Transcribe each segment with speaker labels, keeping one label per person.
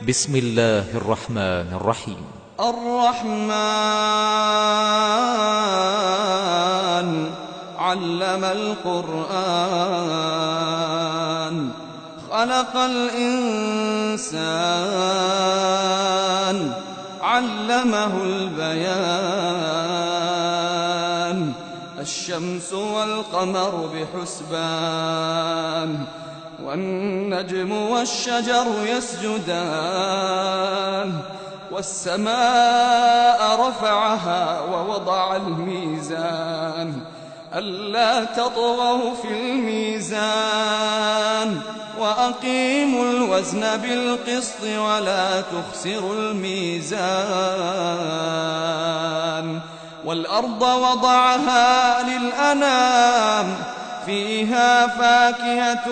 Speaker 1: بسم الله الرحمن الرحيم.
Speaker 2: الرحمن علم القرآن خلق الإنسان علمه البيان الشمس والقمر بحسبان والنجم والشجر يسجدان والسماء رفعها ووضع الميزان ألا تطغوا في الميزان وأقيموا الوزن بالقسط ولا تخسروا الميزان والأرض وضعها للأنام فيها فاكهة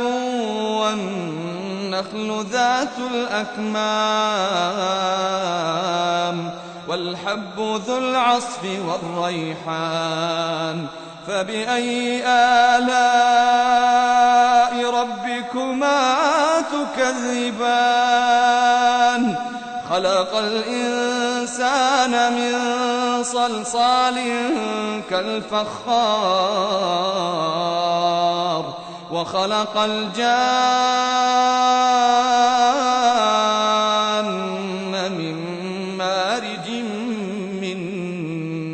Speaker 2: والنخل ذات الأكمام والحب ذو العصف والريحان فبأي آلاء ربكما تكذبان خلق الإنسان من صلصال كالفخار وخلق الجان من مارج من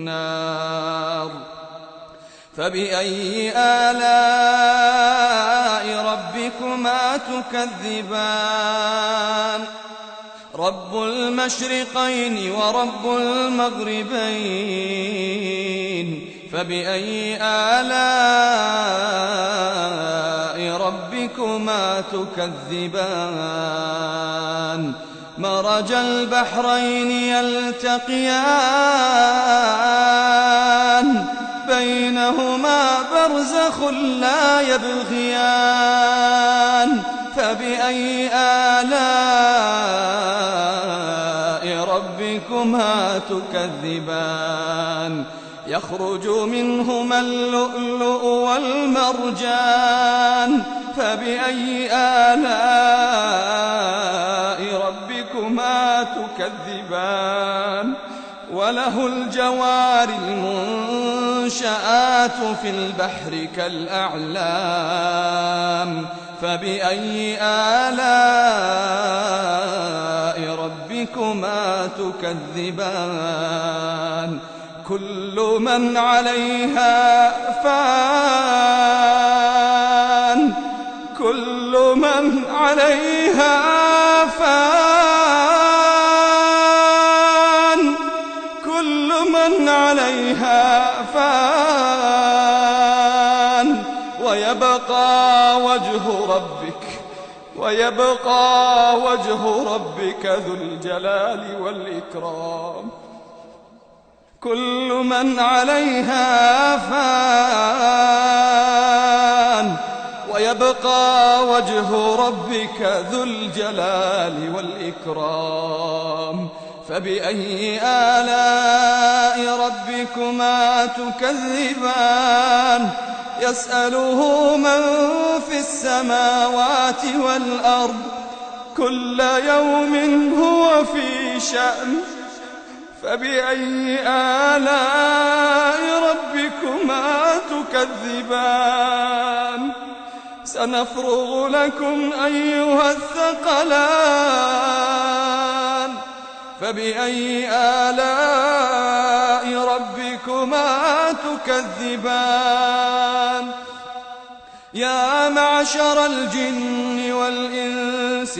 Speaker 2: نار فبأي آلاء ربكما تكذبان رب المشرقين ورب المغربين فبأي آلاء ربكما تكذبان مرج البحرين يلتقيان بينهما برزخ لا يبغيان فبأي آلاء ربكما تكذبان يخرج منهما اللؤلؤ والمرجان فبأي آلاء ربكما تكذبان وله الجوار المنشآت في البحر كالأعلام فبأي آلاء ربكما تكذبان كل من عليها فان كل من عليها فان كل من عليها فان ويبقى وجه ربك ذو الجلال والإكرام كل من عليها فان ويبقى وجه ربك ذو الجلال والإكرام فبأي آلاء ربكما تكذبان يسأله من في السماوات والأرض كل يوم هو في شأن فبأي آلاء ربكما تكذبان سنفرغ لكم أيها الثقلان فبأي آلاء ربكما تكذبان يا معشر الجن والإنس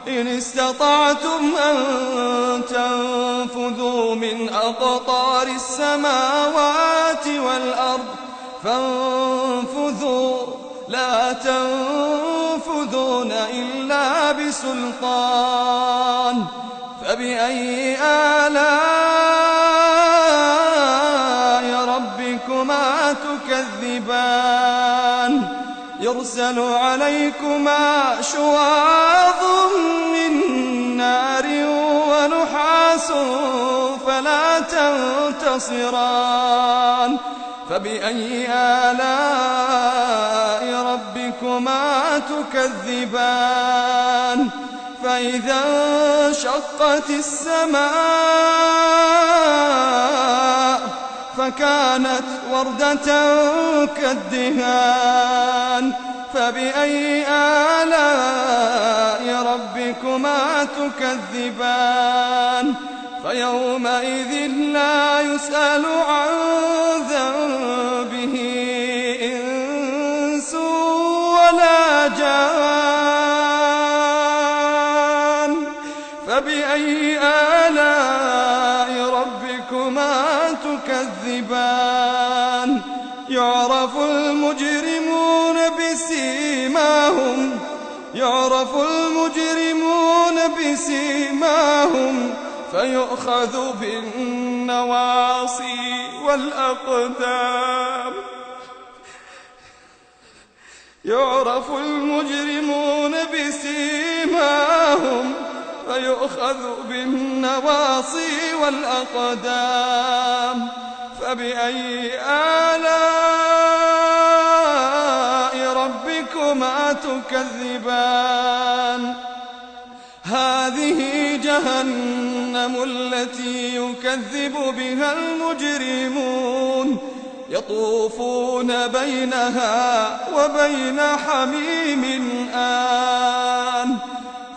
Speaker 2: إن استطعتم أن تنفذوا من أقطار السماوات والأرض فانفذوا لا تنفذون إلا بسلطان فبأي آلاء ربكما تكذبان يرسل عليكما شواظ من نار ونحاس فلا تنتصران فبأي آلاء ربكما تكذبان فإذا انشقت السماء فكانت وردة كالدهان فبأي آلاء ربكما تكذبان فيومئذ لا يسأل عن ذنبه إنس ولا جان فبأي آلاء ربكما تكذبان يعرف المجرمون بسيماهم فيؤخذ بالنواصي والأقدام يعرف المجرمون بسيماهم فيؤخذ بالنواصي والأقدام فبأي آلاء ربكما تكذبان هذه جهنم التي يكذب بها المجرمون يطوفون بينها وبين حميم آن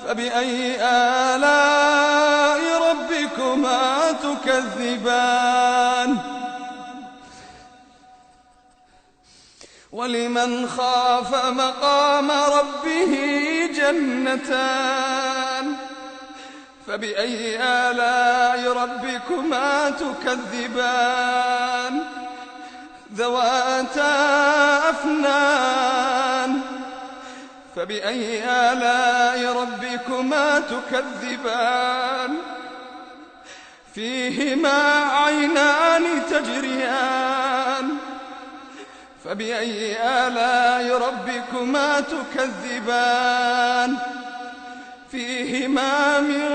Speaker 2: فبأي آلاء ربكما تكذبان ولمن خاف مقام ربه جنتان فبأي آلاء ربكما تكذبان ذواتا أفنان فبأي آلاء ربكما تكذبان فيهما عينان تجريان فبأي آلاء ربكما تكذبان فيهما من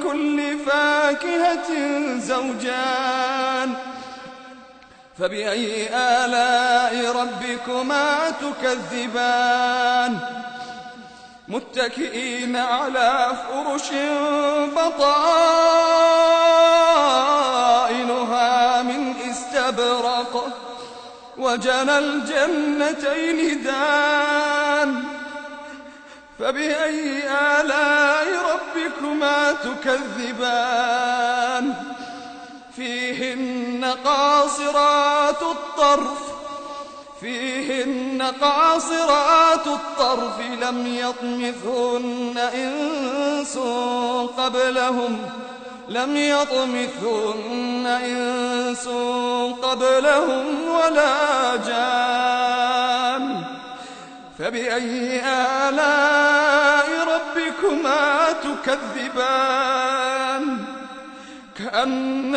Speaker 2: كل فاكهة زوجان فبأي آلاء ربكما تكذبان متكئين على فرش بطائنها من استبرق وجنى الجنتين دان فبأي آلاء ربكما تكذبان فيهن قاصرات الطرف لم يطمثهن إنس قبلهم ولا جان فبأي آلاء ربكما تكذبان